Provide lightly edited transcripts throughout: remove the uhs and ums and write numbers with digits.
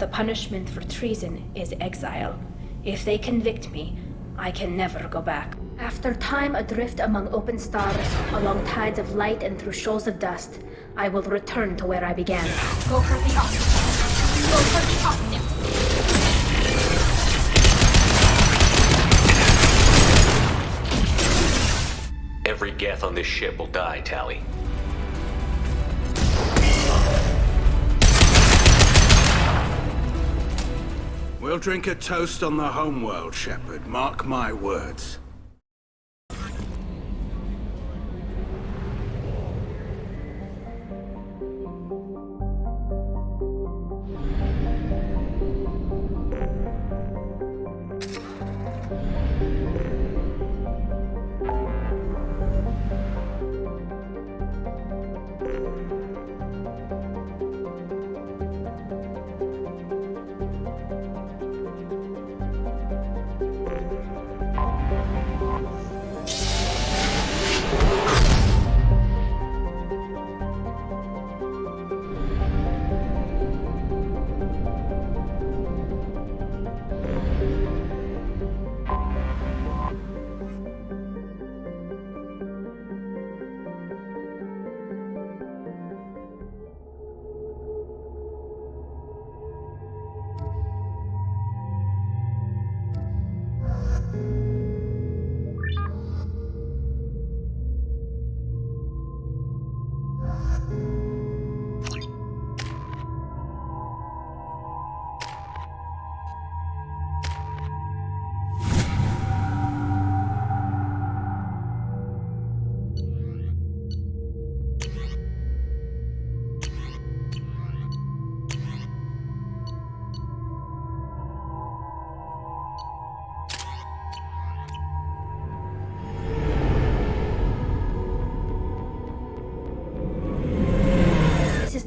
The punishment for treason is exile. If they convict me, I can never go back. After time adrift among open stars, along tides of light and through shoals of dust, I will return to where I began. Go for the optimum. Go for the optimum. Every Geth on this ship will die, Tali. We'll drink a toast on the homeworld, Shepard. Mark my words.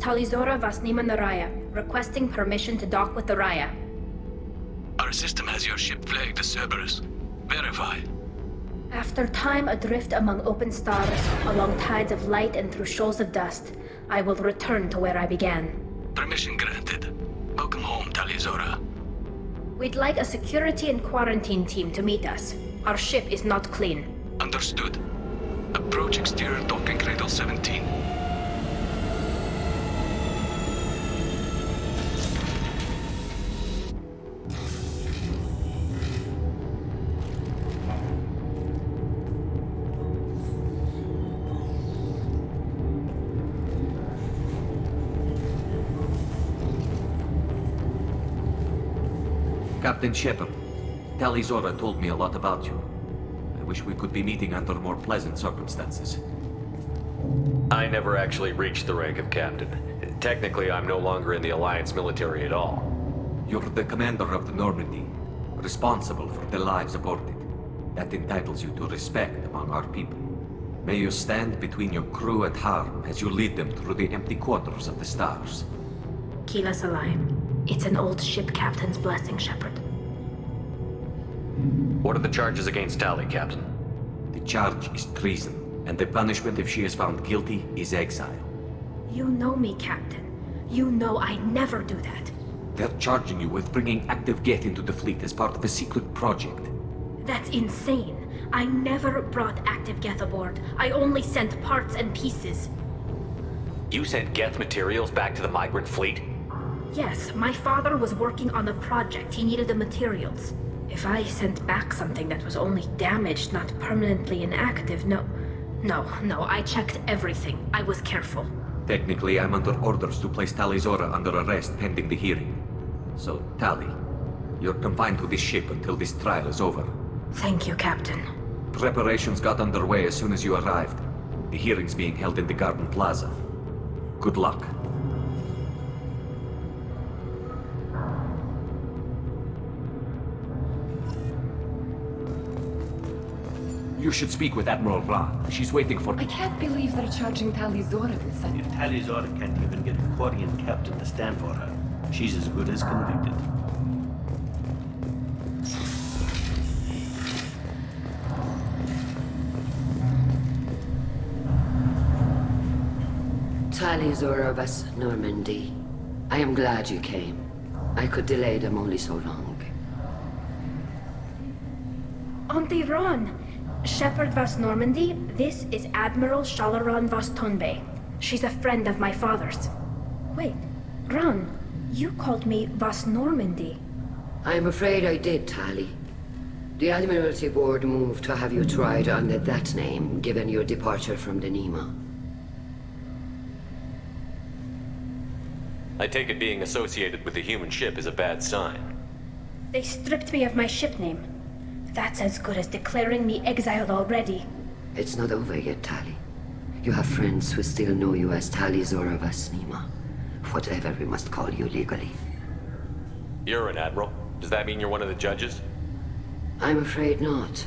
Tali vas Niman Raya, requesting permission to dock with the Raya. Our system has your ship flagged as Cerberus. Verify. After time adrift among open stars, along tides of light and through shoals of dust, I will return to where I began. Permission granted. Welcome home, Tali. We'd like a security and quarantine team to meet us. Our ship is not clean. Understood. Approach exterior docking cradle 17. Captain Shepard, Tali told me a lot about you. I wish we could be meeting under more pleasant circumstances. I never actually reached the rank of captain. Technically, I'm no longer in the Alliance military at all. You're the commander of the Normandy, responsible for the lives aborted. That entitles you to respect among our people. May you stand between your crew and harm as you lead them through the empty quarters of the stars. Kila Salayim. It's an old ship captain's blessing, Shepard. What are the charges against Tali, Captain? The charge is treason, and the punishment if she is found guilty is exile. You know me, Captain. You know I never do that. They're charging you with bringing active Geth into the fleet as part of a secret project. That's insane. I never brought active Geth aboard. I only sent parts and pieces. You sent Geth materials back to the Migrant fleet? Yes, my father was working on a project. He needed the materials. If I sent back something that was only damaged, not permanently inactive, no, I checked everything. I was careful. Technically, I'm under orders to place Tali under arrest pending the hearing. So, Tali, you're confined to this ship until this trial is over. Thank you, Captain. Preparations got underway as soon as you arrived. The hearing's being held in the Garden Plaza. Good luck. You should speak with Admiral Ra. She's waiting for... I can't believe they're charging Tali with such... If Tali can't even get a Quarian captain to stand for her, she's as good as convicted. Tali Normandy. I am glad you came. I could delay them only so long. Auntie Ron! Shepherd Vas Normandy, this is Admiral Shalaron Vas Tonbe. She's a friend of my father's. Wait, Ron, you called me Vas Normandy. I'm afraid I did, Tali. The Admiralty Board moved to have you tried under that name, given your departure from the Nima. I take it being associated with the human ship is a bad sign. They stripped me of my ship name. That's as good as declaring me exiled already. It's not over yet, Tali. You have friends who still know you as Tali Zora Vas Nima. Whatever we must call you legally. You're an admiral. Does that mean you're one of the judges? I'm afraid not.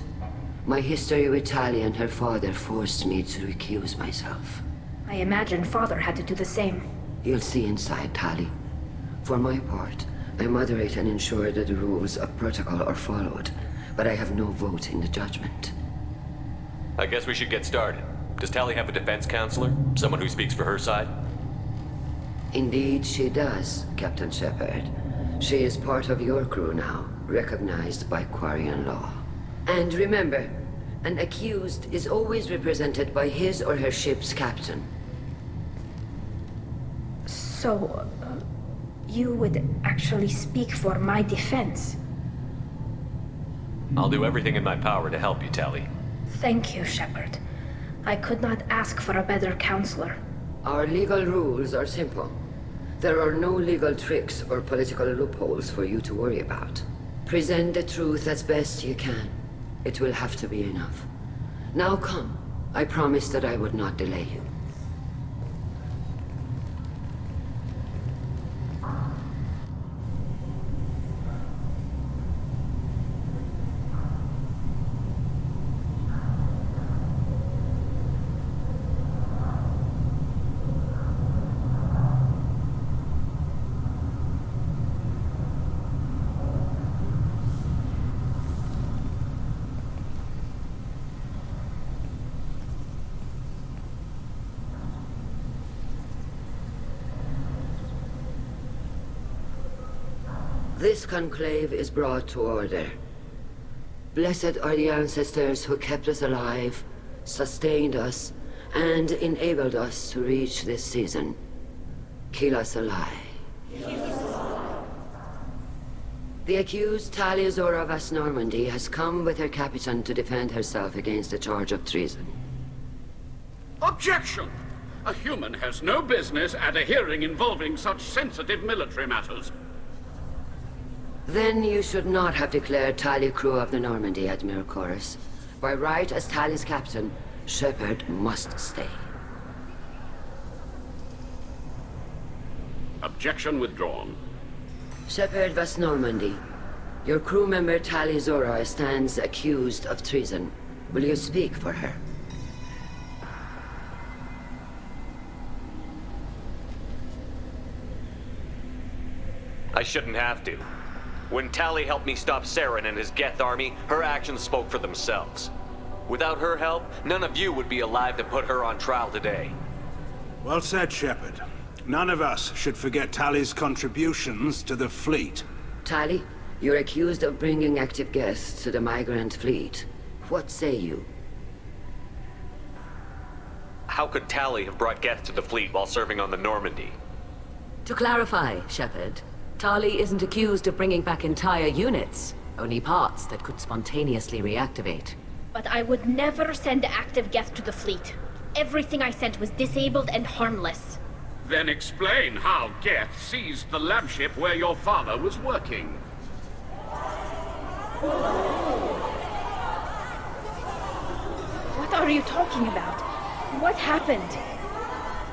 My history with Tali and her father forced me to recuse myself. I imagine father had to do the same. You'll see inside, Tali. For my part, I moderate and ensure that the rules of protocol are followed, but I have no vote in the judgment. I guess we should get started. Does Tali have a defense counselor? Someone who speaks for her side? Indeed she does, Captain Shepard. She is part of your crew now, recognized by Quarian law. And remember, an accused is always represented by his or her ship's captain. So, you would actually speak for my defense? I'll do everything in my power to help you, Tali. Thank you, Shepard. I could not ask for a better counselor. Our legal rules are simple. There are no legal tricks or political loopholes for you to worry about. Present the truth as best you can. It will have to be enough. Now come. I promised that I would not delay you. This conclave is brought to order. Blessed are the ancestors who kept us alive, sustained us, and enabled us to reach this season. Kill us alive. The accused Tali Zora Vas Normandy has come with her captain to defend herself against the charge of treason. Objection! A human has no business at a hearing involving such sensitive military matters. Then you should not have declared Tali crew of the Normandy, Admiral Chorus. By right as Tali's captain, Shepard must stay. Objection withdrawn. Shepard Vas Normandy, your crew member Tali Zora stands accused of treason. Will you speak for her? I shouldn't have to. When Tali helped me stop Saren and his Geth army, her actions spoke for themselves. Without her help, none of you would be alive to put her on trial today. Well said, Shepard. None of us should forget Tali's contributions to the fleet. Tali, you're accused of bringing active Geth to the Migrant fleet. What say you? How could Tali have brought Geth to the fleet while serving on the Normandy? To clarify, Shepard, Tali isn't accused of bringing back entire units, only parts that could spontaneously reactivate. But I would never send active Geth to the fleet. Everything I sent was disabled and harmless. Then explain how Geth seized the lab ship where your father was working. What are you talking about? What happened?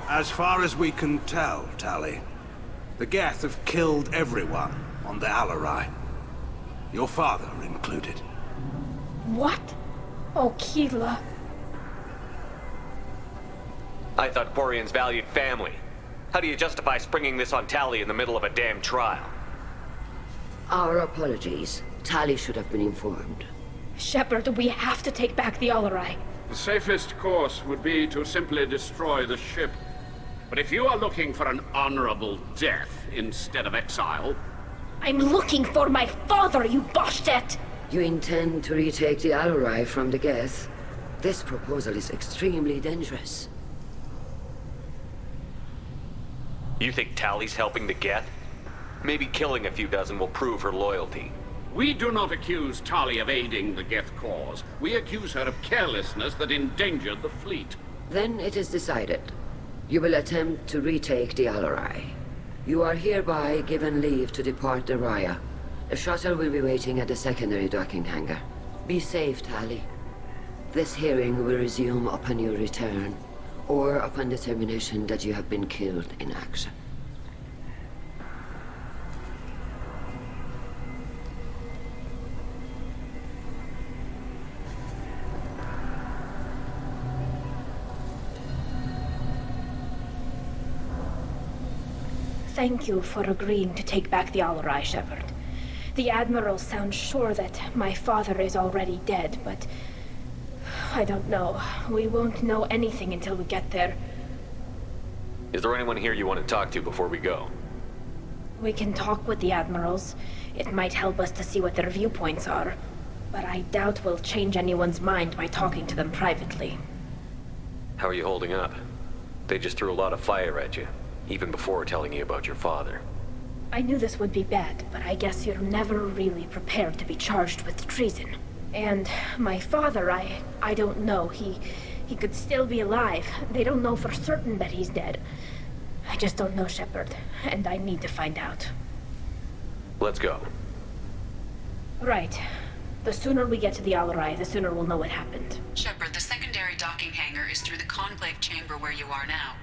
As far as we can tell, Tali, the Geth have killed everyone on the Alarei. Your father included. What? Oh, Keela. I thought Quarians valued family. How do you justify springing this on Tali in the middle of a damn trial? Our apologies. Tali should have been informed. Shepard, we have to take back the Alarei. The safest course would be to simply destroy the ship. But if you are looking for an honorable death instead of exile, I'm looking for my father, you bastet! You intend to retake the Alarei from the Geth? This proposal is extremely dangerous. You think Tali's helping the Geth? Maybe killing a few dozen will prove her loyalty. We do not accuse Tali of aiding the Geth cause. We accuse her of carelessness that endangered the fleet. Then it is decided. You will attempt to retake the Alarei. You are hereby given leave to depart the Raya. A shuttle will be waiting at the secondary docking hangar. Be safe, Tali. This hearing will resume upon your return, or upon determination that you have been killed in action. Thank you for agreeing to take back the Alarei, Shepard. The Admiral sounds sure that my father is already dead, but I don't know. We won't know anything until we get there. Is there anyone here you want to talk to before we go? We can talk with the Admirals. It might help us to see what their viewpoints are, but I doubt we'll change anyone's mind by talking to them privately. How are you holding up? They just threw a lot of fire at you, even before telling you about your father. I knew this would be bad, but I guess you're never really prepared to be charged with treason. And my father, I don't know. He could still be alive. They don't know for certain that he's dead. I just don't know, Shepard, and I need to find out. Let's go. Right. The sooner we get to the Alarei, the sooner we'll know what happened. Shepard, the secondary docking hangar is through the conclave chamber where you are now.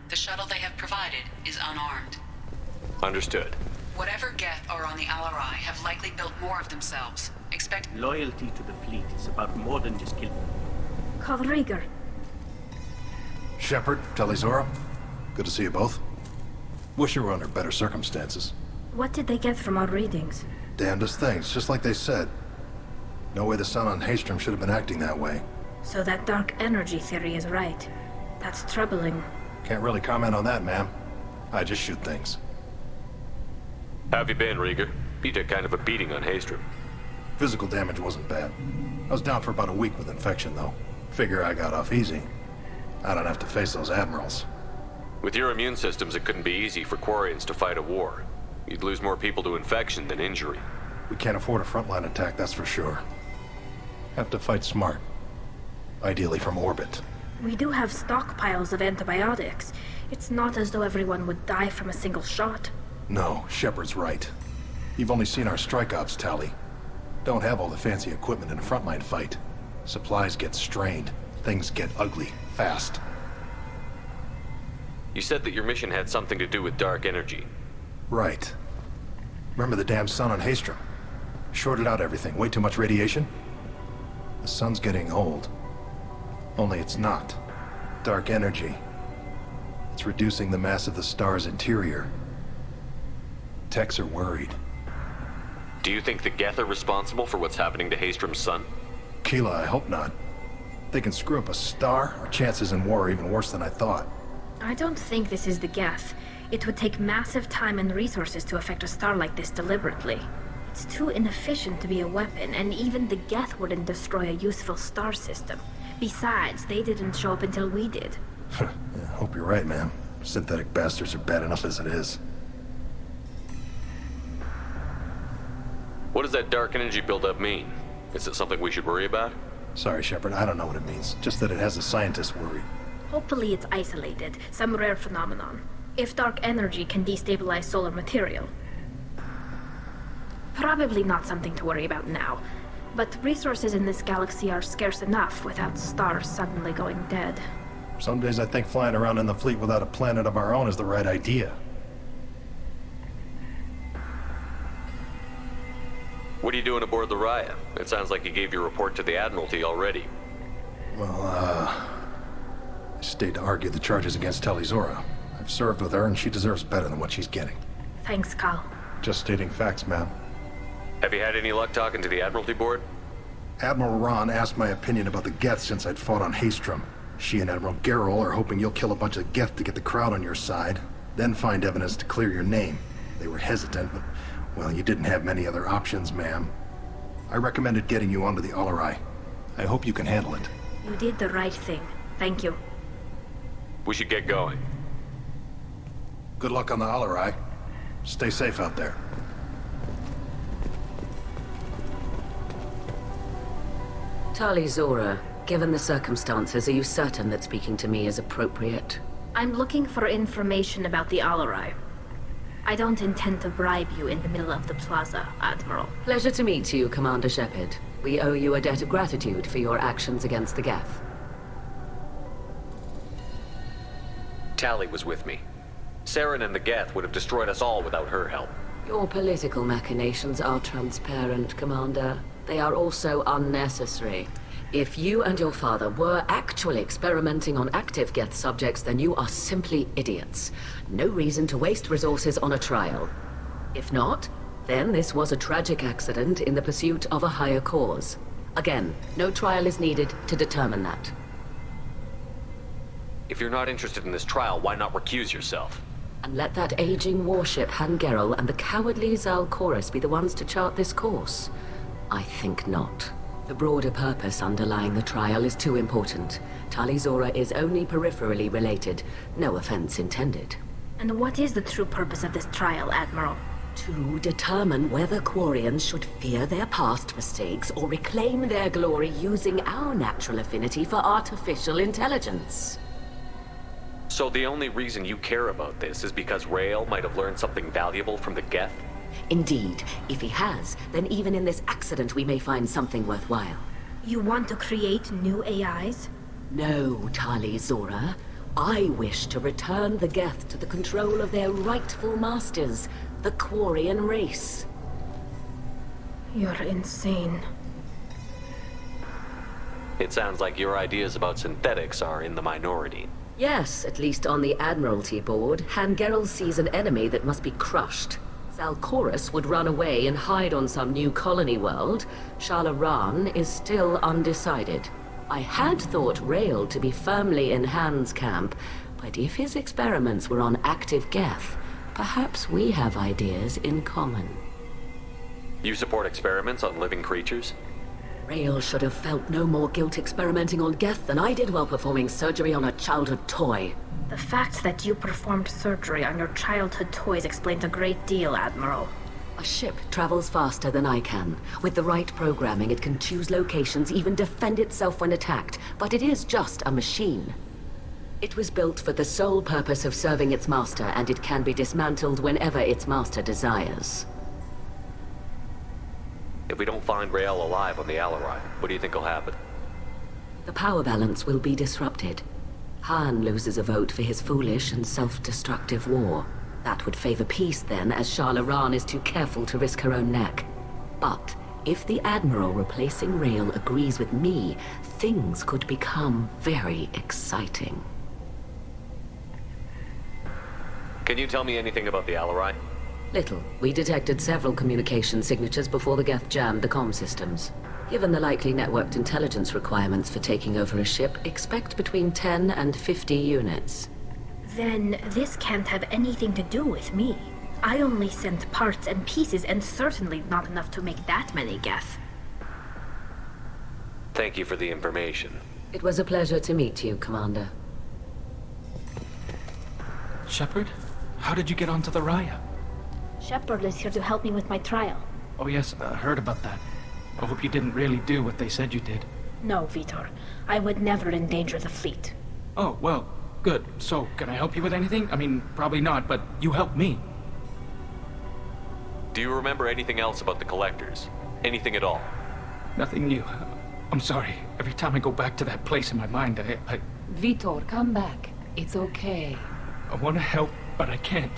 The shuttle they have provided is unarmed. Understood. Whatever Geth are on the Alarei have likely built more of themselves. Expect Loyalty to the fleet is about more than just killing. Call Rieger. Shepard, Talizora, good to see you both. Wish you were under better circumstances. What did they get from our readings? Damnedest things, just like they said. No way the sun on Haystrom should have been acting that way. So that dark energy theory is right. That's troubling. Can't really comment on that, ma'am. I just shoot things. How have you been, Rieger? You took kind of a beating on Haystrom. Physical damage wasn't bad. I was down for about a week with infection, though. Figure I got off easy. I don't have to face those admirals. With your immune systems, it couldn't be easy for Quarians to fight a war. You'd lose more people to infection than injury. We can't afford a frontline attack, that's for sure. Have to fight smart. Ideally from orbit. We do have stockpiles of antibiotics. It's not as though everyone would die from a single shot. No, Shepard's right. You've only seen our strike ops, Tali. Don't have all the fancy equipment in a frontline fight. Supplies get strained. Things get ugly, fast. You said that your mission had something to do with dark energy. Right. Remember the damn sun on Haystrom? Shorted out everything. Way too much radiation? The sun's getting old. Only it's not. Dark energy. It's reducing the mass of the star's interior. Techs are worried. Do you think the Geth are responsible for what's happening to Haystrom's sun? Keela, I hope not. If they can screw up a star, our chances in war are even worse than I thought. I don't think this is the Geth. It would take massive time and resources to affect a star like this deliberately. It's too inefficient to be a weapon, and even the Geth wouldn't destroy a useful star system. Besides, they didn't show up until we did. Yeah, hope you're right, ma'am. Synthetic bastards are bad enough as it is. What does that dark energy buildup mean? Is it something we should worry about? Sorry, Shepard, I don't know what it means. Just that it has the scientists worried. Hopefully it's isolated, some rare phenomenon. If dark energy can destabilize solar material. Probably not something to worry about now. But resources in this galaxy are scarce enough without stars suddenly going dead. Some days I think flying around in the fleet without a planet of our own is the right idea. What are you doing aboard the Raya? It sounds like you gave your report to the Admiralty already. Well, I stayed to argue the charges against Talizora. I've served with her and she deserves better than what she's getting. Thanks, Cal. Just stating facts, ma'am. Have you had any luck talking to the Admiralty board? Admiral Ron asked my opinion about the Geth since I'd fought on Haystrom. She and Admiral Gerrel are hoping you'll kill a bunch of Geth to get the crowd on your side, then find evidence to clear your name. They were hesitant, but Well, you didn't have many other options, ma'am. I recommended getting you onto the Alarei. I hope you can handle it. You did the right thing. Thank you. We should get going. Good luck on the Alarei. Stay safe out there. Tali Zora, given the circumstances, are you certain that speaking to me is appropriate? I'm looking for information about the Alarei. I don't intend to bribe you in the middle of the plaza, Admiral. Pleasure to meet you, Commander Shepard. We owe you a debt of gratitude for your actions against the Geth. Tali was with me. Saren and the Geth would have destroyed us all without her help. Your political machinations are transparent, Commander. They are also unnecessary. If you and your father were actually experimenting on active Geth subjects, then you are simply idiots. No reason to waste resources on a trial. If not, then this was a tragic accident in the pursuit of a higher cause. Again, no trial is needed to determine that. If you're not interested in this trial, why not recuse yourself? And let that aging warship Hangerel and the cowardly Zalcorus be the ones to chart this course? I think not. The broader purpose underlying the trial is too important. Tali Zora is only peripherally related. No offense intended. And what is the true purpose of this trial, Admiral? To determine whether Quarians should fear their past mistakes or reclaim their glory using our natural affinity for artificial intelligence. So the only reason you care about this is because Rael might have learned something valuable from the Geth? Indeed. If he has, then even in this accident we may find something worthwhile. You want to create new AIs? No, Tali Zora. I wish to return the Geth to the control of their rightful masters, the Quarian race. You're insane. It sounds like your ideas about synthetics are in the minority. Yes, at least on the Admiralty board, Hangerel sees an enemy that must be crushed. Zalcorus would run away and hide on some new colony world. Alarei is still undecided. I had thought Rael to be firmly in Han's camp, but if his experiments were on active Geth, perhaps we have ideas in common. You support experiments on living creatures? Rael should have felt no more guilt experimenting on Geth than I did while performing surgery on a childhood toy. The fact that you performed surgery on your childhood toys explains a great deal, Admiral. A ship travels faster than I can. With the right programming, it can choose locations, even defend itself when attacked. But it is just a machine. It was built for the sole purpose of serving its master, and it can be dismantled whenever its master desires. If we don't find Rael alive on the Alarei, what do you think will happen? The power balance will be disrupted. Han loses a vote for his foolish and self-destructive war. That would favor peace then, as Alarei is too careful to risk her own neck. But if the Admiral replacing Rael agrees with me, things could become very exciting. Can you tell me anything about the Alarei? Little. We detected several communication signatures before the Geth jammed the comm systems. Given the likely networked intelligence requirements for taking over a ship, expect between 10 and 50 units. Then this can't have anything to do with me. I only sent parts and pieces, and certainly not enough to make that many Geth. Thank you for the information. It was a pleasure to meet you, Commander. Shepard? How did you get onto the Raya? Shepard is here to help me with my trial. Oh yes, I heard about that. I hope you didn't really do what they said you did. No, Vitor. I would never endanger the fleet. Oh, well, good. So, can I help you with anything? I mean, probably not, but you helped me. Do you remember anything else about the Collectors? Anything at all? Nothing new. I'm sorry. Every time I go back to that place in my mind, I Vitor, come back. It's okay. I want to help, but I can't.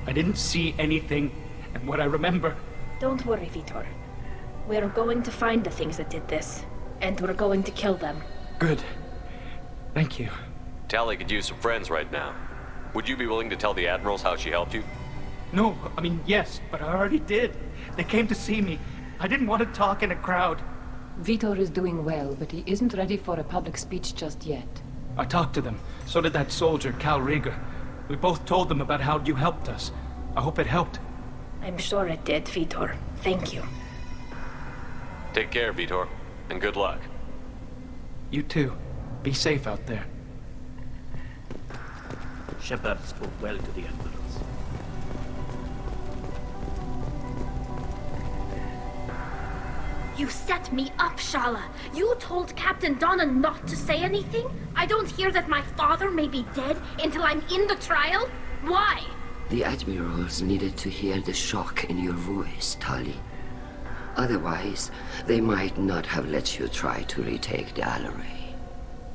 I didn't see anything, and what I remember... Don't worry, Vitor. We're going to find the things that did this, and we're going to kill them. Good. Thank you. Tali could use some friends right now. Would you be willing to tell the Admirals how she helped you? No, I mean, yes, but I already did. They came to see me. I didn't want to talk in a crowd. Vitor is doing well, but he isn't ready for a public speech just yet. I talked to them. So did that soldier, Cal Rieger. We both told them about how you helped us. I hope it helped. I'm sure it did, Vitor. Thank you. Take care, Vitor, and good luck. You too. Be safe out there. Shepard spoke well to the admirals. You set me up, Shala. You told Captain Donna not to say anything? I don't hear that my father may be dead until I'm in the trial? Why? The admirals needed to hear the shock in your voice, Tali. Otherwise, they might not have let you try to retake the Alarei.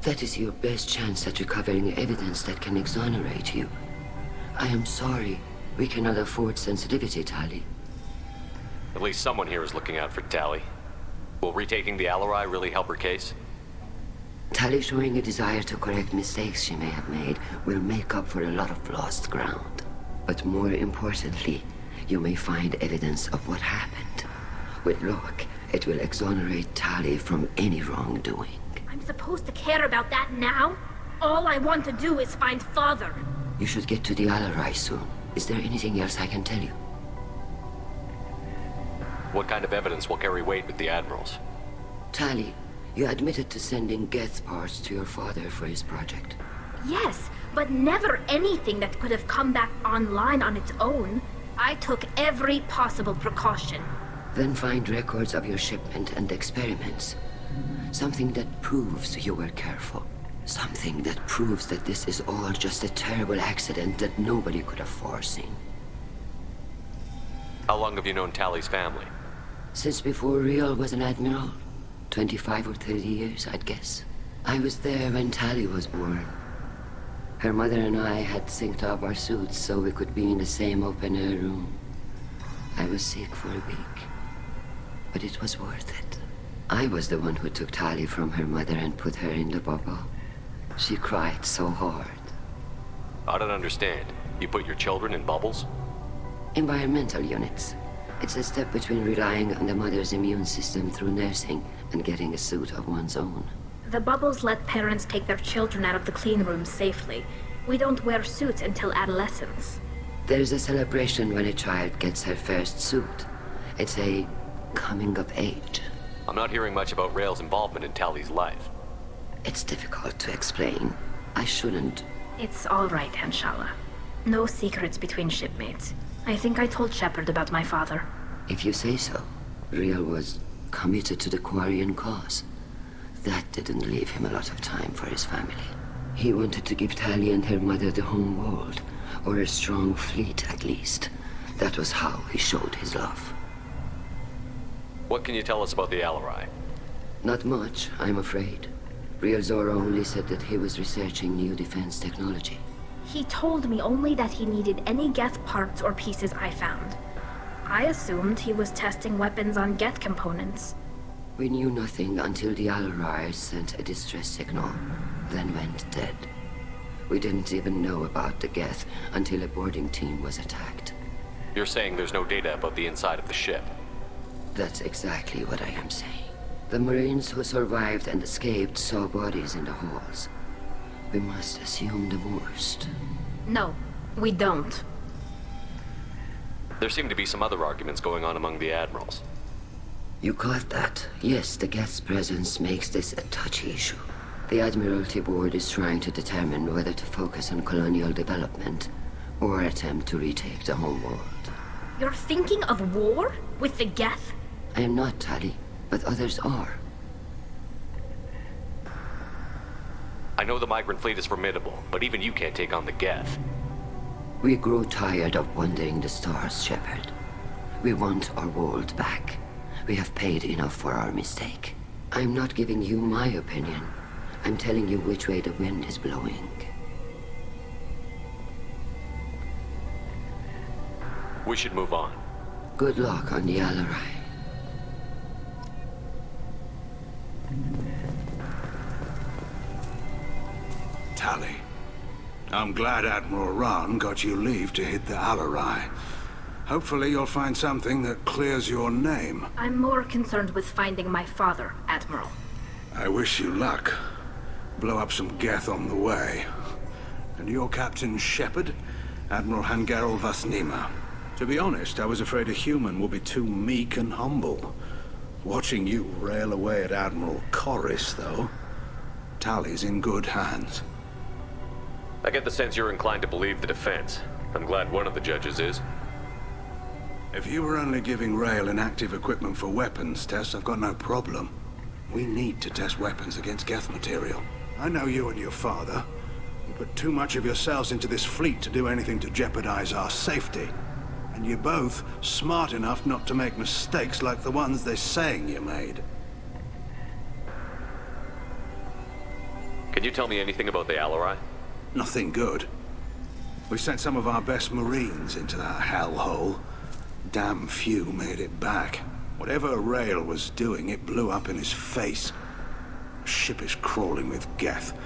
That is your best chance at recovering evidence that can exonerate you. I am sorry. We cannot afford sensitivity, Tali. At least someone here is looking out for Tali. Will retaking the Alarei really help her case? Tali showing a desire to correct mistakes she may have made will make up for a lot of lost ground. But more importantly, you may find evidence of what happened. With luck, it will exonerate Tali from any wrongdoing. I'm supposed to care about that now? All I want to do is find Father. You should get to the Alarei soon. Is there anything else I can tell you? What kind of evidence will carry weight with the admirals? Tali, you admitted to sending Geth parts to your father for his project. Yes, but never anything that could have come back online on its own. I took every possible precaution. Then find records of your shipment and experiments. Something that proves you were careful. Something that proves that this is all just a terrible accident that nobody could have foreseen. How long have you known Tali's family? Since before Riel was an admiral. 25 or 30 years, I'd guess. I was there when Tali was born. Her mother and I had synced up our suits so we could be in the same open-air room. I was sick for a week, but it was worth it. I was the one who took Tali from her mother and put her in the bubble. She cried so hard. I don't understand. You put your children in bubbles? Environmental units. It's a step between relying on the mother's immune system through nursing and getting a suit of one's own. The bubbles let parents take their children out of the clean rooms safely. We don't wear suits until adolescence. There's a celebration when a child gets her first suit. It's a coming of age. I'm not hearing much about Rael's involvement in Tali's life. It's difficult to explain. I shouldn't. It's all right, Anshala. No secrets between shipmates. I think I told Shepard about my father. If you say so. Riel was committed to the Quarian cause. That didn't leave him a lot of time for his family. He wanted to give Tali and her mother the home world, or a strong fleet at least. That was how he showed his love. What can you tell us about the Alarei? Not much, I'm afraid. Riel Zora only said that he was researching new defense technology. He told me only that he needed any Geth parts or pieces I found. I assumed he was testing weapons on Geth components. We knew nothing until the Alarei sent a distress signal, then went dead. We didn't even know about the Geth until a boarding team was attacked. You're saying there's no data about the inside of the ship? That's exactly what I am saying. The Marines who survived and escaped saw bodies in the halls. We must assume the worst. No, we don't. There seem to be some other arguments going on among the admirals. You caught that? Yes, the Geth's presence makes this a touchy issue. The Admiralty Board is trying to determine whether to focus on colonial development or attempt to retake the homeworld. You're thinking of war? With the Geth? I am not, Tali, but others are. I know the Migrant fleet is formidable, but even you can't take on the Geth. We grow tired of wandering the stars, Shepard. We want our world back. We have paid enough for our mistake. I'm not giving you my opinion. I'm telling you which way the wind is blowing. We should move on. Good luck on the Alarei. Tali, I'm glad Admiral Rahn got you leave to hit the Alarei. Hopefully you'll find something that clears your name. I'm more concerned with finding my father, Admiral. I wish you luck. Blow up some Geth on the way. And your Captain Shepard? Admiral Hangarel Vasnima. To be honest, I was afraid a human would be too meek and humble. Watching you rail away at Admiral Corris, though, Tali's in good hands. I get the sense you're inclined to believe the defense. I'm glad one of the judges is. If you were only giving Rail inactive equipment for weapons tests, I've got no problem. We need to test weapons against Geth material. I know you and your father. You put too much of yourselves into this fleet to do anything to jeopardize our safety. And you're both smart enough not to make mistakes like the ones they're saying you made. Can you tell me anything about the Alarei? Nothing good. We sent some of our best Marines into that hellhole. Damn few made it back. Whatever Rail was doing, it blew up in his face. The ship is crawling with Geth.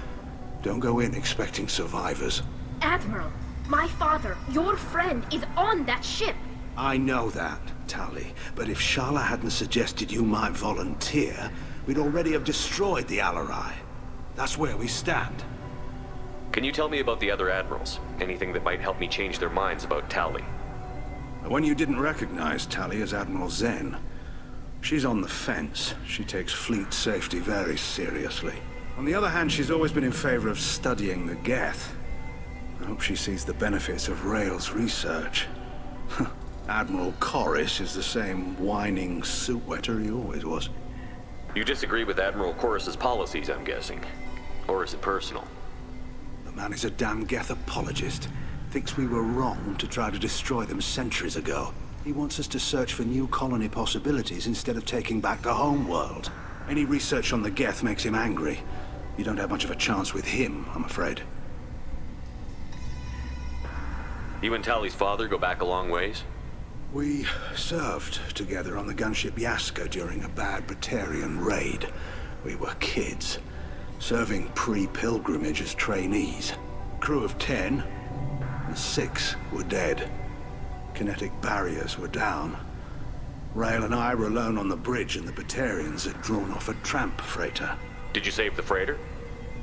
Don't go in expecting survivors. Admiral, my father, your friend, is on that ship. I know that, Tali. But if Shala hadn't suggested you might volunteer, we'd already have destroyed the Alarei. That's where we stand. Can you tell me about the other admirals? Anything that might help me change their minds about Tali? The one you didn't recognize, Tali, is Admiral Zen. She's on the fence. She takes fleet safety very seriously. On the other hand, she's always been in favor of studying the Geth. I hope she sees the benefits of Rail's research. Admiral Corris is the same whining suit wetter he always was. You disagree with Admiral Corris's policies, I'm guessing. Or is it personal? The man is a damn Geth apologist. Thinks we were wrong to try to destroy them centuries ago. He wants us to search for new colony possibilities instead of taking back the home world. Any research on the Geth makes him angry. You don't have much of a chance with him, I'm afraid. You and Tali's father go back a long ways? We served together on the gunship Yaska during a bad Batarian raid. We were kids, serving pre-pilgrimage as trainees. Crew of 10, and 6 were dead. Kinetic barriers were down. Rail and I were alone on the bridge, and the Batarians had drawn off a tramp freighter. Did you save the freighter?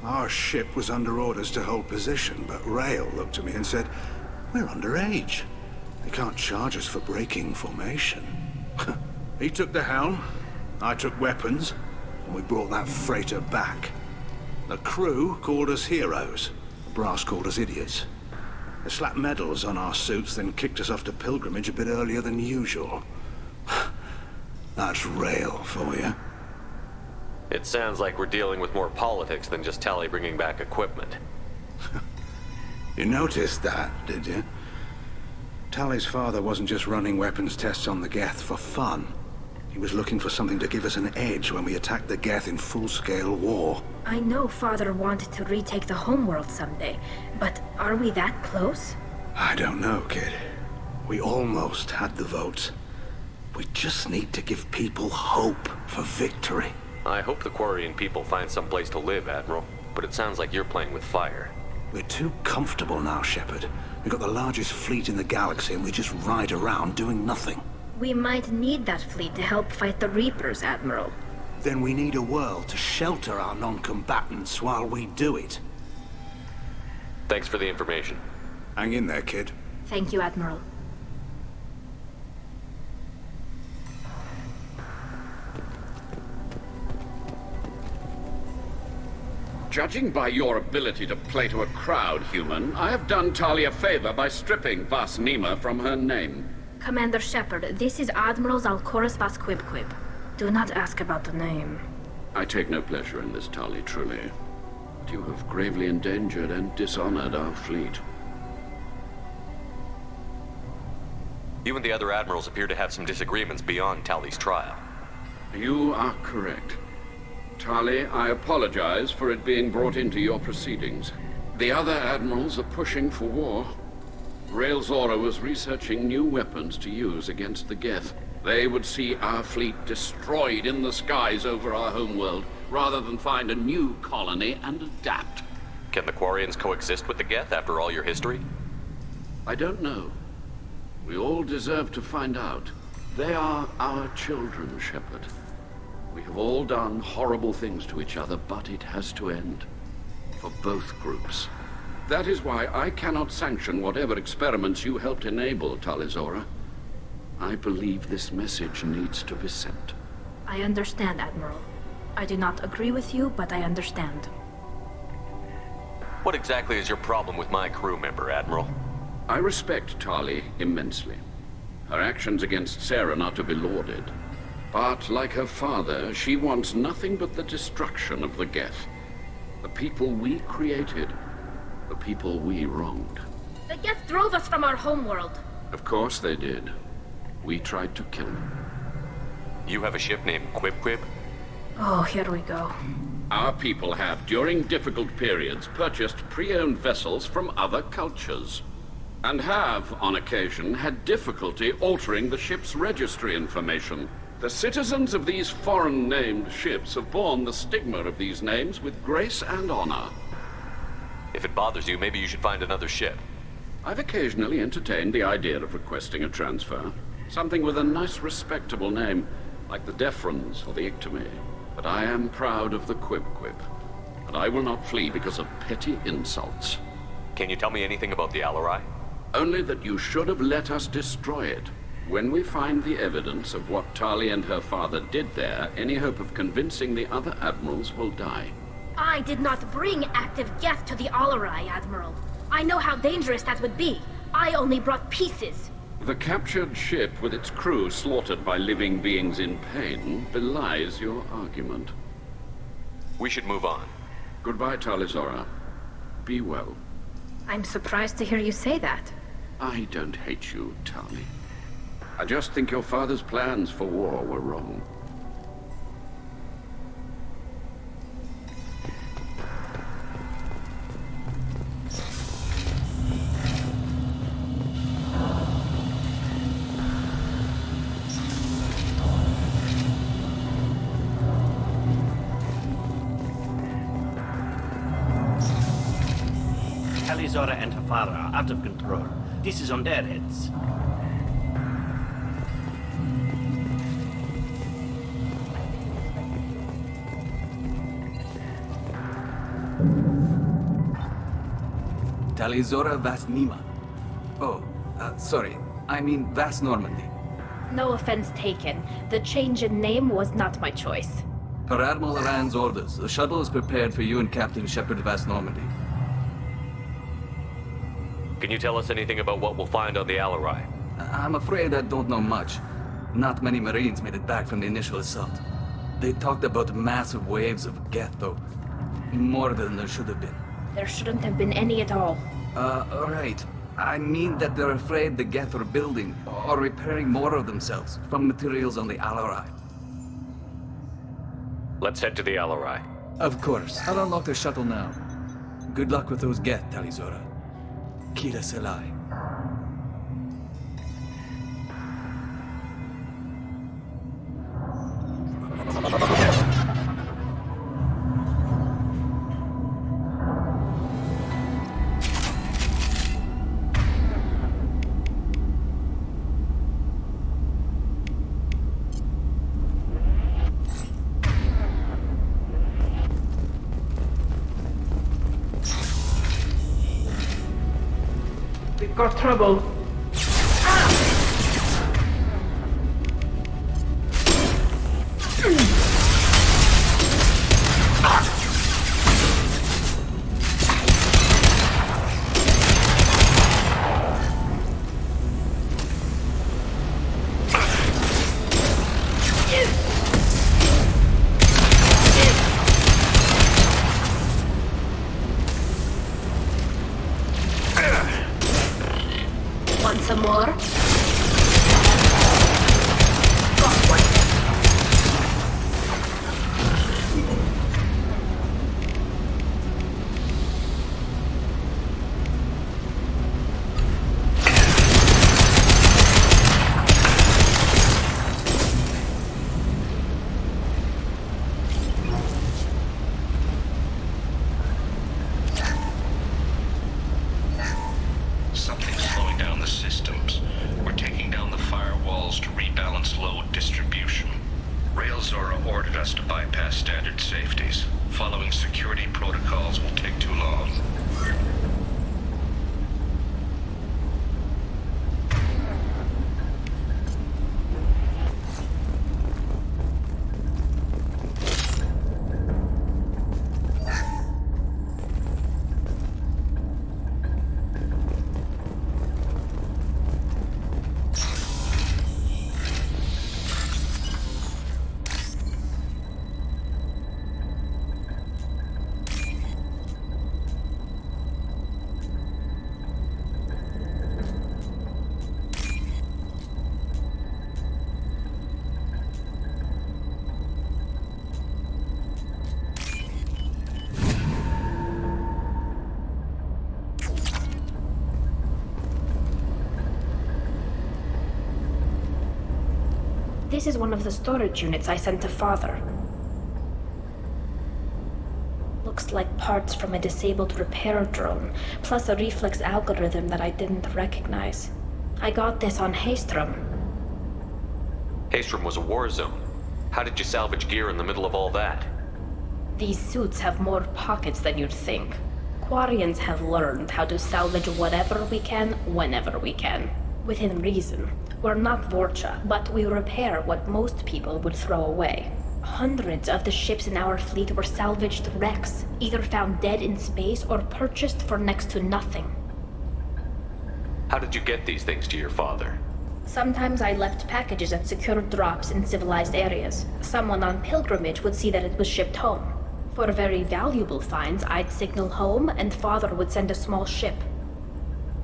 Our ship was under orders to hold position, but Rail looked at me and said, "We're underage. They can't charge us for breaking formation." He took the helm, I took weapons, and we brought that freighter back. The crew called us heroes. The brass called us idiots. They slapped medals on our suits, then kicked us off to pilgrimage a bit earlier than usual. That's Rail for you. It sounds like we're dealing with more politics than just Tali bringing back equipment. You noticed that, did you? Tali's father wasn't just running weapons tests on the Geth for fun. He was looking for something to give us an edge when we attacked the Geth in full-scale war. I know Father wanted to retake the homeworld someday, but are we that close? I don't know, kid. We almost had the votes. We just need to give people hope for victory. I hope the Quarian people find some place to live, Admiral, but it sounds like you're playing with fire. We're too comfortable now, Shepard. We've got the largest fleet in the galaxy and we just ride around doing nothing. We might need that fleet to help fight the Reapers, Admiral. Then we need a world to shelter our non-combatants while we do it. Thanks for the information. Hang in there, kid. Thank you, Admiral. Judging by your ability to play to a crowd, human, I have done Tali a favor by stripping Vas Nima from her name. Commander Shepard, this is Admiral Zalcoris Vas Quib. Do not ask about the name. I take no pleasure in this, Tali, truly. But you have gravely endangered and dishonored our fleet. You and the other admirals appear to have some disagreements beyond Tali's trial. You are correct. Tali, I apologize for it being brought into your proceedings. The other admirals are pushing for war. Rail Zora was researching new weapons to use against the Geth. They would see our fleet destroyed in the skies over our homeworld, rather than find a new colony and adapt. Can the Quarians coexist with the Geth after all your history? I don't know. We all deserve to find out. They are our children, Shepard. We have all done horrible things to each other, but it has to end. For both groups. That is why I cannot sanction whatever experiments you helped enable, Tali Zora. I believe this message needs to be sent. I understand, Admiral. I do not agree with you, but I understand. What exactly is your problem with my crew member, Admiral? I respect Tali immensely. Her actions against Sarah are to be lauded. But, like her father, she wants nothing but the destruction of the Geth. The people we created. The people we wronged. The Geth drove us from our homeworld. Of course they did. We tried to kill them. You have a ship named Quib? Oh, here we go. Our people have, during difficult periods, purchased pre-owned vessels from other cultures. And have, on occasion, had difficulty altering the ship's registry information. The citizens of these foreign-named ships have borne the stigma of these names with grace and honor. If it bothers you, maybe you should find another ship. I've occasionally entertained the idea of requesting a transfer. Something with a nice, respectable name, like the Defrons or the Ictomy. But I am proud of the Quib. And I will not flee because of petty insults. Can you tell me anything about the Alarei? Only that you should have let us destroy it. When we find the evidence of what Tali and her father did there, any hope of convincing the other admirals will die. I did not bring active Geth to the Alarei, Admiral. I know how dangerous that would be. I only brought pieces. The captured ship with its crew slaughtered by living beings in pain belies your argument. We should move on. Goodbye, Talizora. Be well. I'm surprised to hear you say that. I don't hate you, Tali. I just think your father's plans for war were wrong. Talizora and her father are out of control. This is on their heads. Talizora Vast Nima. Oh, sorry. I mean Vast Normandy. No offense taken. The change in name was not my choice. Per Admiral Rand's orders, the shuttle is prepared for you and Captain Shepard Vast Normandy. Can you tell us anything about what we'll find on the Alarei? I'm afraid I don't know much. Not many Marines made it back from the initial assault. They talked about massive waves of Geth, though. More than there should have been. There shouldn't have been any at all. Right. I mean that they're afraid the Geth are building or repairing more of themselves from materials on the Alarei. Let's head to the Alarei. Of course. I'll unlock the shuttle now. Good luck with those Geth, Talizora. Kira Selai. We've got trouble. Want some more? Something's slowing down the systems. We're taking down the firewalls to rebalance load distribution. Railzora ordered us to bypass standard safeties. Following security protocols will take too long. This is one of the storage units I sent to Father. Looks like parts from a disabled repair drone, plus a reflex algorithm that I didn't recognize. I got this on Haestrom. Haestrom was a war zone. How did you salvage gear in the middle of all that? These suits have more pockets than you'd think. Quarians have learned how to salvage whatever we can, whenever we can. Within reason. We're not Vorcha, but we repair what most people would throw away. Hundreds of the ships in our fleet were salvaged wrecks, either found dead in space or purchased for next to nothing. How did you get these things to your father? Sometimes I left packages at secure drops in civilized areas. Someone on pilgrimage would see that it was shipped home. For very valuable finds, I'd signal home, and Father would send a small ship.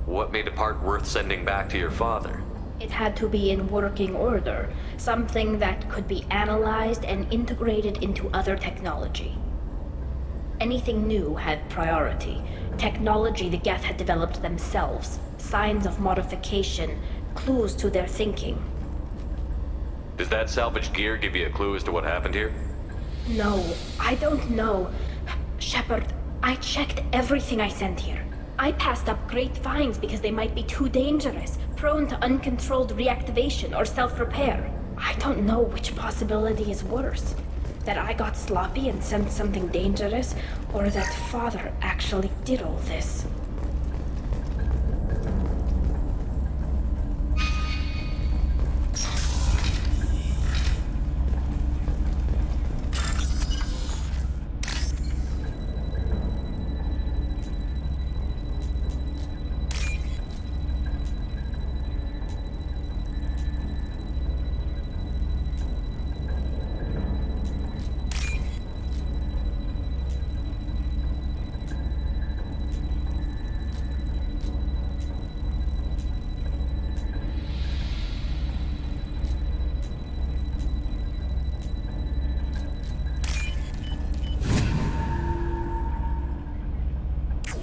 What made a part worth sending back to your father? It had to be in working order, something that could be analyzed and integrated into other technology. Anything new had priority. Technology the Geth had developed themselves, signs of modification, clues to their thinking. Does that salvaged gear give you a clue as to what happened here? No, I don't know. Shepard, I checked everything I sent here. I passed up great finds because they might be too dangerous, prone to uncontrolled reactivation or self-repair. I don't know which possibility is worse. That I got sloppy and sent something dangerous, or that Father actually did all this.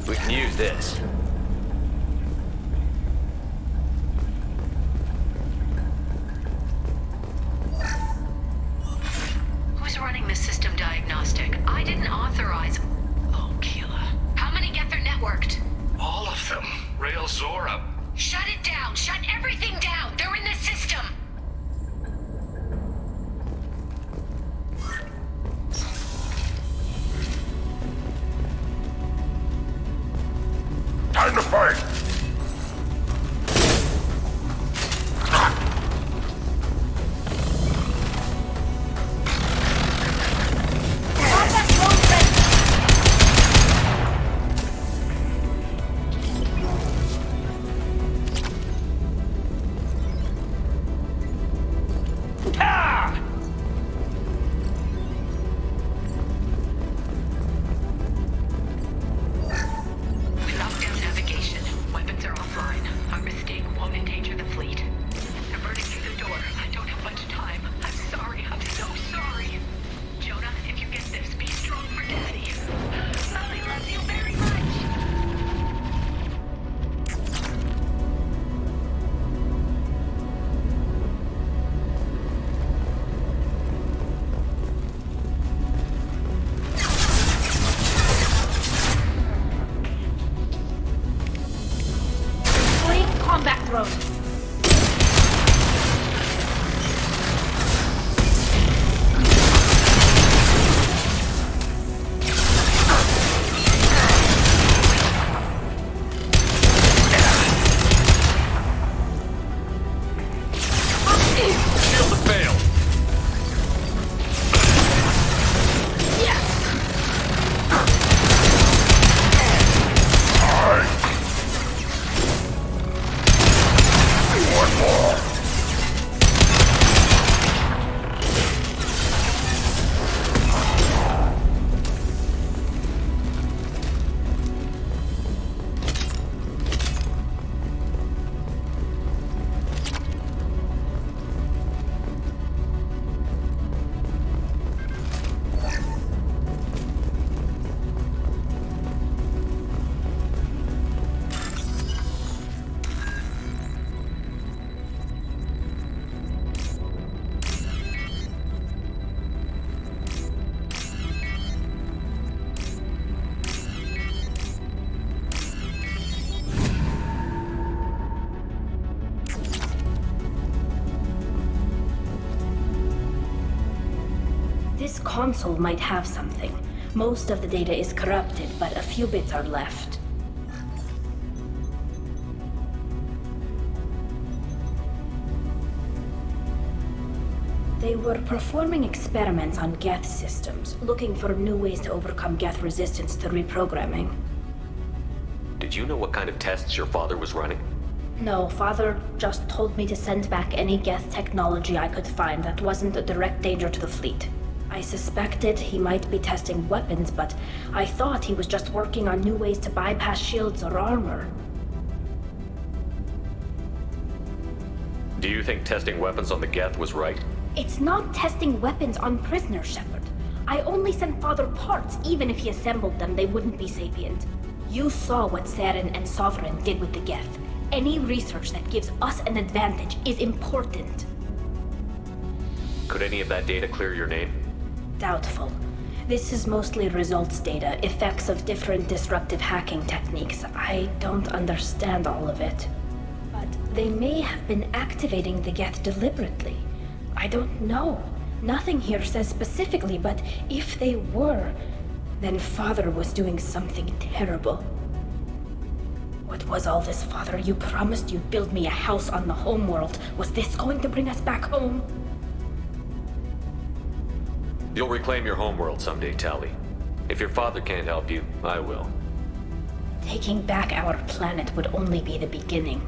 We can use this. Who's running the system diagnostic? I didn't authorize... Oh, Keela. How many Geth are networked? All of them. Rail Zora. Shut it down! Shut everything down! They're in the system! Time to fight! This console might have something. Most of the data is corrupted, but a few bits are left. They were performing experiments on Geth systems, looking for new ways to overcome Geth resistance to reprogramming. Did you know what kind of tests your father was running? No, Father just told me to send back any Geth technology I could find that wasn't a direct danger to the fleet. I suspected he might be testing weapons, but I thought he was just working on new ways to bypass shields or armor. Do you think testing weapons on the Geth was right? It's not testing weapons on prisoners, Shepard. I only sent Father parts. Even if he assembled them, they wouldn't be sapient. You saw what Saren and Sovereign did with the Geth. Any research that gives us an advantage is important. Could any of that data clear your name? Doubtful. This is mostly results data, effects of different disruptive hacking techniques. I don't understand all of it. But they may have been activating the Geth deliberately. I don't know. Nothing here says specifically, but if they were, then Father was doing something terrible. What was all this, Father? You promised you'd build me a house on the homeworld. Was this going to bring us back home? You'll reclaim your homeworld someday, Tali. If your father can't help you, I will. Taking back our planet would only be the beginning.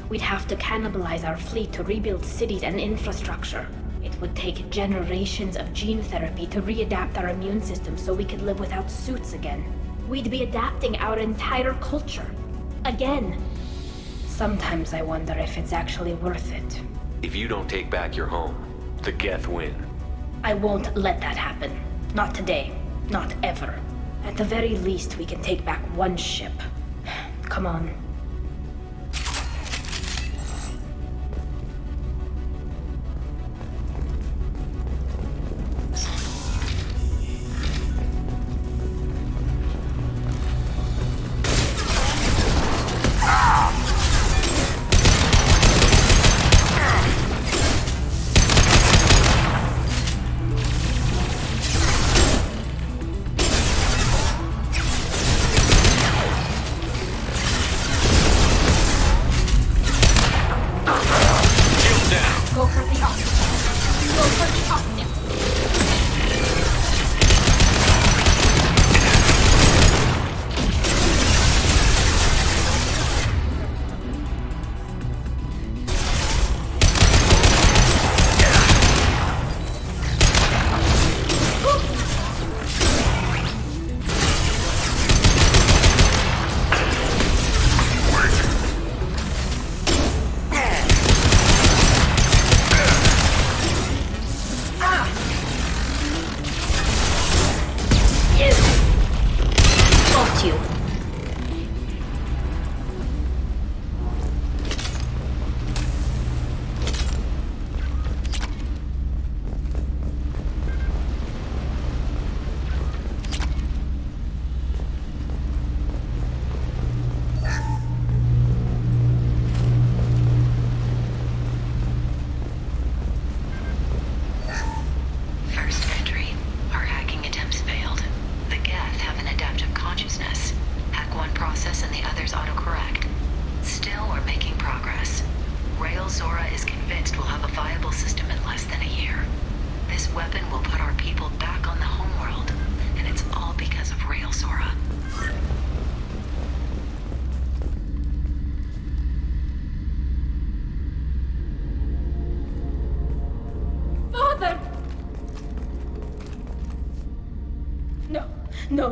We'd have to cannibalize our fleet to rebuild cities and infrastructure. It would take generations of gene therapy to readapt our immune system so we could live without suits again. We'd be adapting our entire culture. Again. Sometimes I wonder if it's actually worth it. If you don't take back your home, the Geth win. I won't let that happen. Not today. Not ever. At the very least, we can take back one ship. Come on.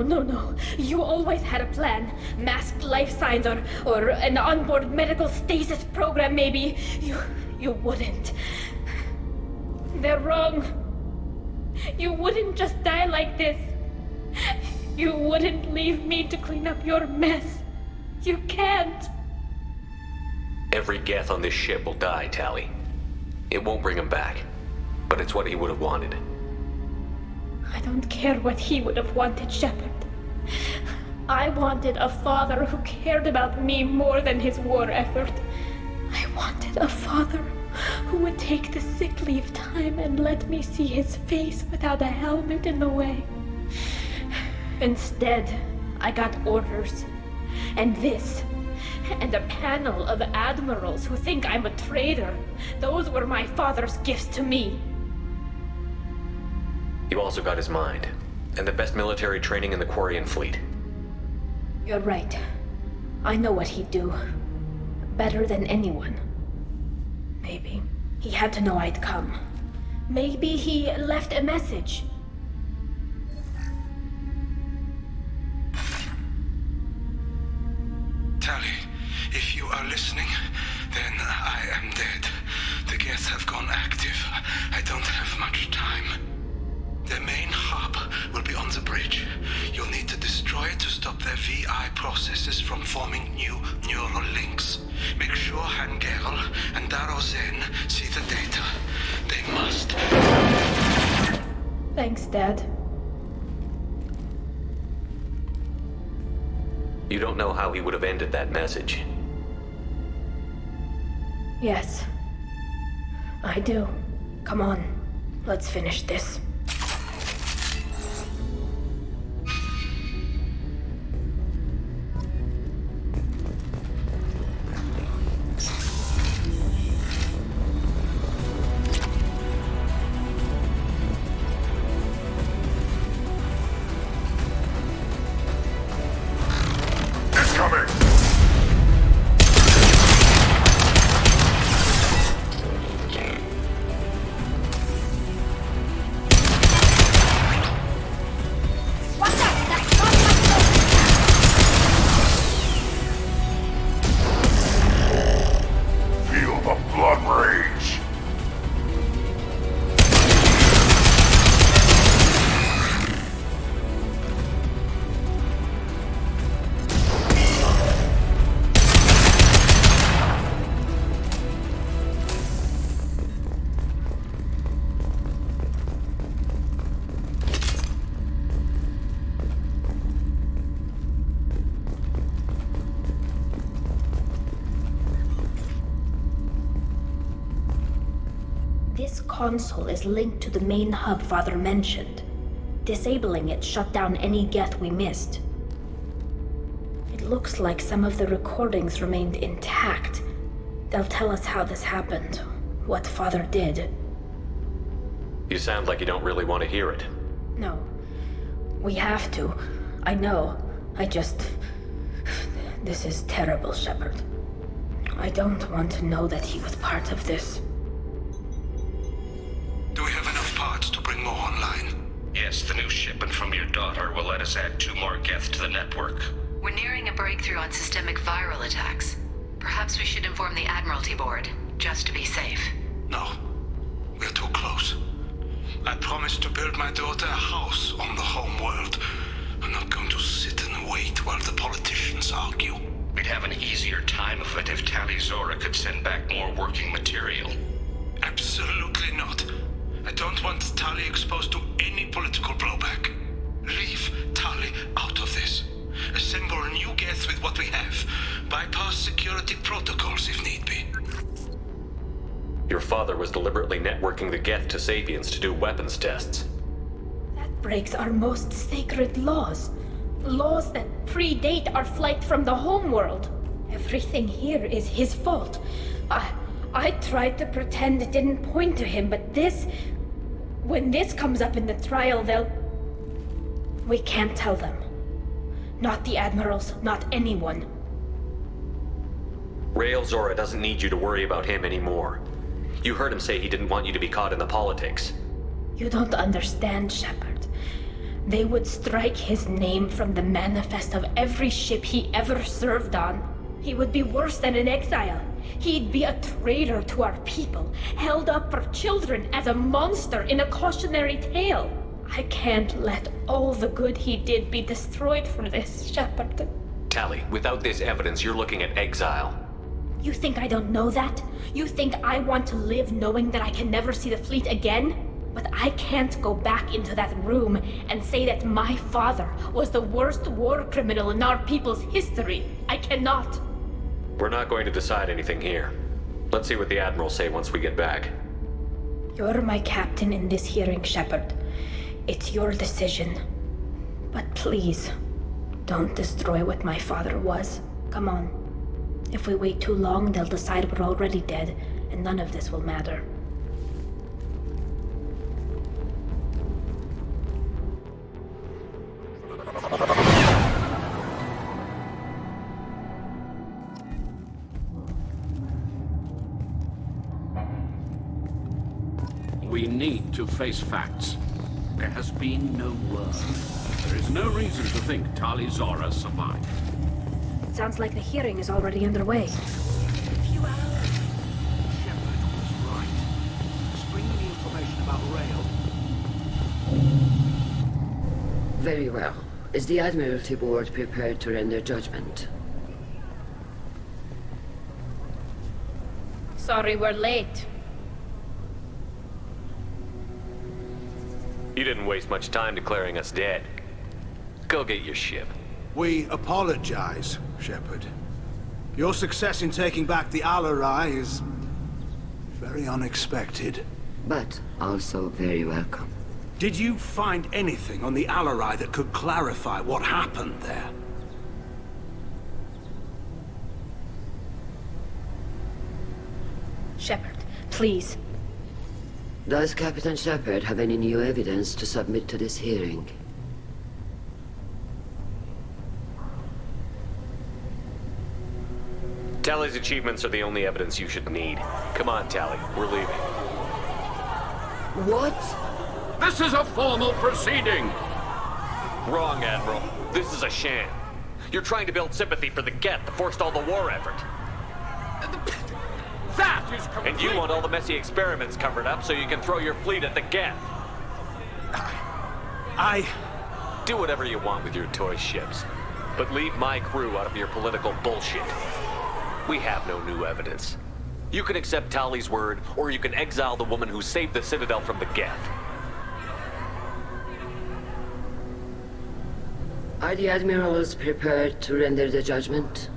No. You always had a plan. Masked life signs or an onboard medical stasis program, maybe. You wouldn't. They're wrong. You wouldn't just die like this. You wouldn't leave me to clean up your mess. You can't. Every Geth on this ship will die, Tali. It won't bring him back, but it's what he would have wanted. I don't care what he would have wanted, Shepard. I wanted a father who cared about me more than his war effort. I wanted a father who would take the sick leave time and let me see his face without a helmet in the way. Instead, I got orders. And this. And a panel of admirals who think I'm a traitor. Those were my father's gifts to me. You also got his mind, and the best military training in the Quarian fleet. You're right. I know what he'd do. Better than anyone. Maybe he had to know I'd come. Maybe he left a message. Tali, if you are listening, then I am dead. The Geth have gone active. I don't have much time. The main hub will be on the bridge. You'll need to destroy it to stop their VI processes from forming new neural links. Make sure Hangerl and Darozen see the data. They must. Thanks, Dad. You don't know how he would have ended that message. Yes. I do. Come on. Let's finish this. This console is linked to the main hub Father mentioned. Disabling it shut down any Geth we missed. It looks like some of the recordings remained intact. They'll tell us how this happened, what Father did. You sound like you don't really want to hear it. No. We have to. I know. This is terrible, Shepard. I don't want to know that he was part of this. Do we have enough parts to bring more online? Yes, the new shipment from your daughter will let us add 2 more Geth to the network. We're nearing a breakthrough on systemic viral attacks. Perhaps we should inform the Admiralty Board, just to be safe. No. We're too close. I promised to build my daughter a house on the home world. I'm not going to sit and wait while the politicians argue. We'd have an easier time of it if Tali Zora could send back more working material. Absolutely not. I don't want Tali exposed to any political blowback. Leave Tali out of this. Assemble new Geth with what we have. Bypass security protocols if need be. Your father was deliberately networking the Geth to Sapiens to do weapons tests. That breaks our most sacred laws. Laws that predate our flight from the homeworld. Everything here is his fault. I tried to pretend it didn't point to him, but this... When this comes up in the trial, they'll... We can't tell them. Not the admirals, not anyone. Rael Zora doesn't need you to worry about him anymore. You heard him say he didn't want you to be caught in the politics. You don't understand, Shepard. They would strike his name from the manifest of every ship he ever served on. He would be worse than an exile. He'd be a traitor to our people, held up for children as a monster in a cautionary tale. I can't let all the good he did be destroyed for this, Shepard. Tali, without this evidence, you're looking at exile. You think I don't know that? You think I want to live knowing that I can never see the fleet again? But I can't go back into that room and say that my father was the worst war criminal in our people's history. I cannot. We're not going to decide anything here. Let's see what the Admirals say once we get back. You're my captain in this hearing, Shepard. It's your decision. But please, don't destroy what my father was. Come on. If we wait too long, they'll decide we're already dead, and none of this will matter. We need to face facts. There has been no word. There is no reason to think Tali Zora survived. It sounds like the hearing is already underway. Shepard was right. Just bring me the information about Rail. Very well. Is the Admiralty Board prepared to render judgment? Sorry we're late. You didn't waste much time declaring us dead. Go get your ship. We apologize, Shepard. Your success in taking back the Alarei is very unexpected. But also very welcome. Did you find anything on the Alarei that could clarify what happened there? Shepard, please. Does Captain Shepard have any new evidence to submit to this hearing? Tali's achievements are the only evidence you should need. Come on, Tali. We're leaving. What? This is a formal proceeding! Wrong, Admiral. This is a sham. You're trying to build sympathy for the Geth that forced all the war effort. That is complete. And you want all the messy experiments covered up so you can throw your fleet at the Geth. Do whatever you want with your toy ships, but leave my crew out of your political bullshit. We have no new evidence. You can accept Tali's word, or you can exile the woman who saved the Citadel from the Geth. Are the Admirals prepared to render the judgment?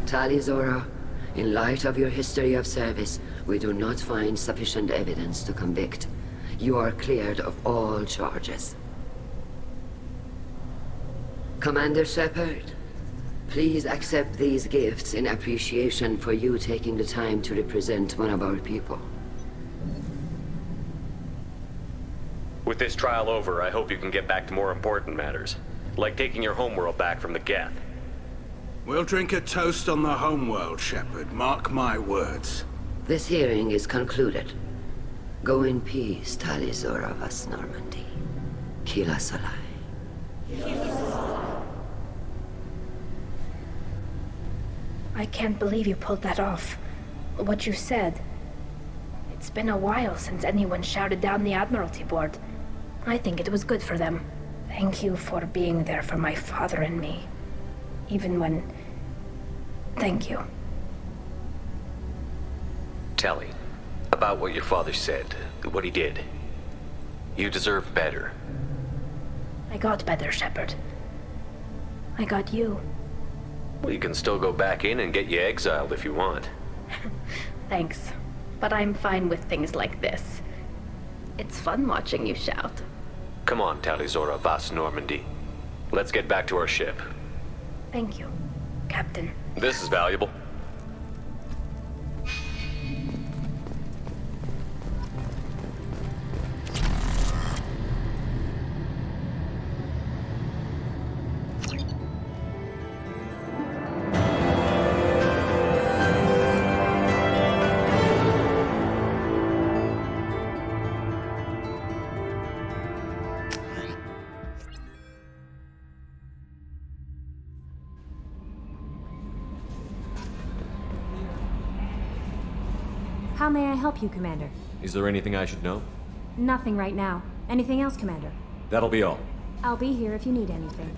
Tali Zora, in light of your history of service, we do not find sufficient evidence to convict. You are cleared of all charges. Commander Shepard, please accept these gifts in appreciation for you taking the time to represent one of our people. With this trial over, I hope you can get back to more important matters, like taking your homeworld back from the Geth. We'll drink a toast on the homeworld, Shepard. Mark my words. This hearing is concluded. Go in peace, Tali Zora vas Normandy. Kila Salai. I can't believe you pulled that off. What you said. It's been a while since anyone shouted down the Admiralty Board. I think it was good for them. Thank you for being there for my father and me. Even when... Thank you. Tali, about what your father said, what he did. You deserve better. I got better, Shepard. I got you. Well, you can still go back in and get you exiled if you want. Thanks. But I'm fine with things like this. It's fun watching you shout. Come on, Tali Zora vas Normandy. Let's get back to our ship. Thank you, Captain. This is valuable. How may I help you, Commander? Is there anything I should know? Nothing right now. Anything else, Commander? That'll be all. I'll be here if you need anything.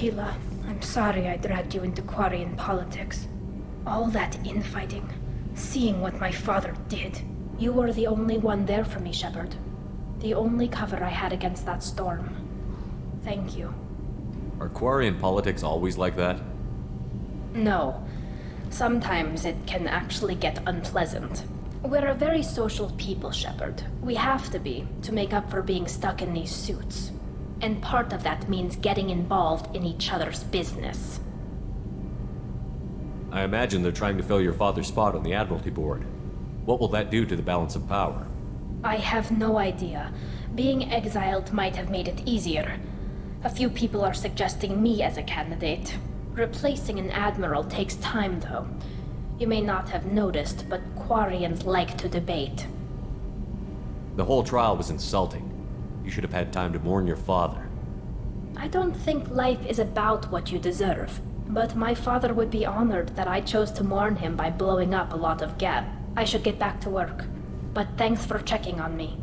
Tila, I'm sorry I dragged you into Quarian politics. All that infighting, seeing what my father did. You were the only one there for me, Shepard. The only cover I had against that storm. Thank you. Are Quarian politics always like that? No. Sometimes it can actually get unpleasant. We're a very social people, Shepard. We have to be, to make up for being stuck in these suits. And part of that means getting involved in each other's business. I imagine they're trying to fill your father's spot on the Admiralty Board. What will that do to the balance of power? I have no idea. Being exiled might have made it easier. A few people are suggesting me as a candidate. Replacing an admiral takes time, though. You may not have noticed, but Quarians like to debate. The whole trial was insulting. You should have had time to mourn your father. I don't think life is about what you deserve, but my father would be honored that I chose to mourn him by blowing up a lot of Geth. I should get back to work, but thanks for checking on me.